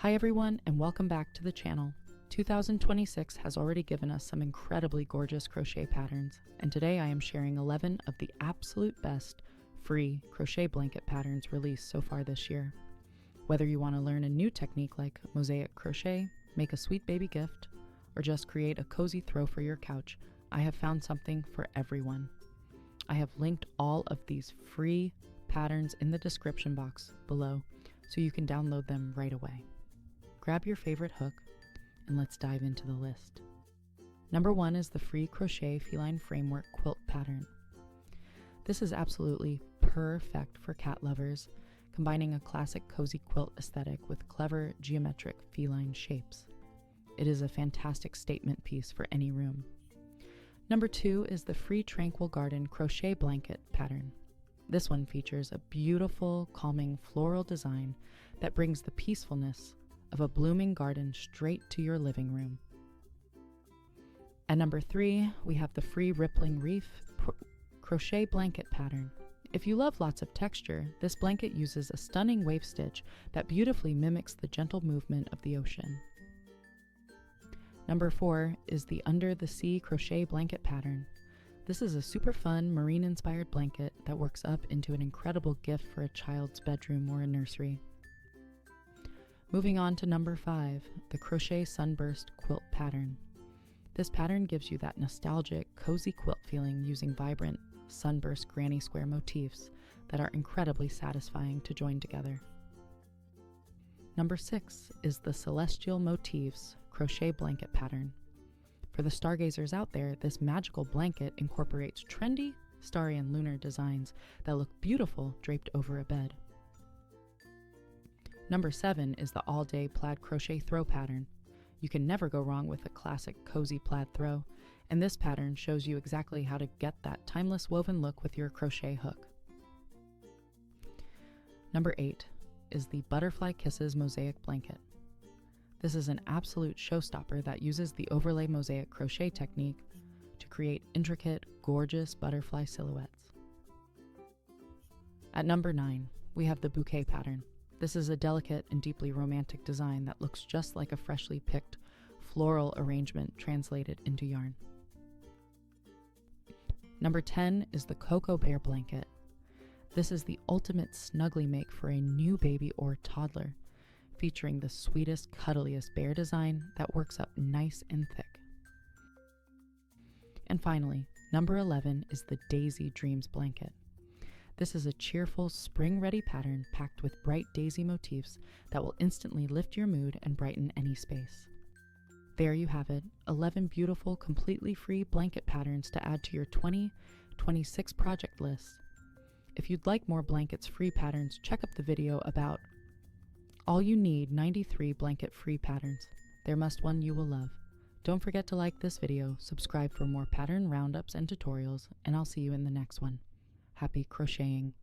Hi everyone, and welcome back to the channel. 2026 has already given us some incredibly gorgeous crochet patterns, and today I am sharing 11 of the absolute best free crochet blanket patterns released so far this year. Whether you want to learn a new technique like mosaic crochet, make a sweet baby gift, or just create a cozy throw for your couch, I have found something for everyone. I have linked all of these free patterns in the description box below so you can download them right away. Grab your favorite hook and let's dive into the list. Number 1 is the free Crochet Feline Framework Quilt Pattern. This is absolutely perfect for cat lovers, combining a classic cozy quilt aesthetic with clever geometric feline shapes. It is a fantastic statement piece for any room. Number 2 is the free Tranquil Garden Crochet Blanket Pattern. This one features a beautiful, calming floral design that brings the peacefulness of a blooming garden straight to your living room. At number 3, we have the free Rippling Reef Crochet Blanket Pattern. If you love lots of texture, this blanket uses a stunning wave stitch that beautifully mimics the gentle movement of the ocean. Number 4 is the Under the Sea Crochet Blanket Pattern. This is a super fun marine-inspired blanket that works up into an incredible gift for a child's bedroom or a nursery. Moving on to number 5, the Crochet Sunburst Quilt Pattern. This pattern gives you that nostalgic, cozy quilt feeling using vibrant, sunburst granny square motifs that are incredibly satisfying to join together. Number 6 is the Celestial Motifs Crochet Blanket Pattern. For the stargazers out there, this magical blanket incorporates trendy, starry and lunar designs that look beautiful draped over a bed. Number 7 is the All-Day Plaid Crochet Throw Pattern. You can never go wrong with a classic cozy plaid throw, and this pattern shows you exactly how to get that timeless woven look with your crochet hook. Number 8 is the Butterfly Kisses Mosaic Blanket. This is an absolute showstopper that uses the overlay mosaic crochet technique to create intricate, gorgeous butterfly silhouettes. At number 9, we have the Bouquet Pattern. This is a delicate and deeply romantic design that looks just like a freshly picked floral arrangement translated into yarn. Number 10 is the Cocoa Bear Blanket. This is the ultimate snuggly make for a new baby or toddler, featuring the sweetest, cuddliest bear design that works up nice and thick. And finally, number 11 is the Daisy Dreams Blanket. This is a cheerful, spring-ready pattern packed with bright daisy motifs that will instantly lift your mood and brighten any space. There you have it, 11 beautiful, completely free blanket patterns to add to your 2026 project list. If you'd like more blankets free patterns, check out the video about all you need 93 blanket free patterns. There must one you will love. Don't forget to like this video, subscribe for more pattern roundups and tutorials, and I'll see you in the next one. Happy crocheting!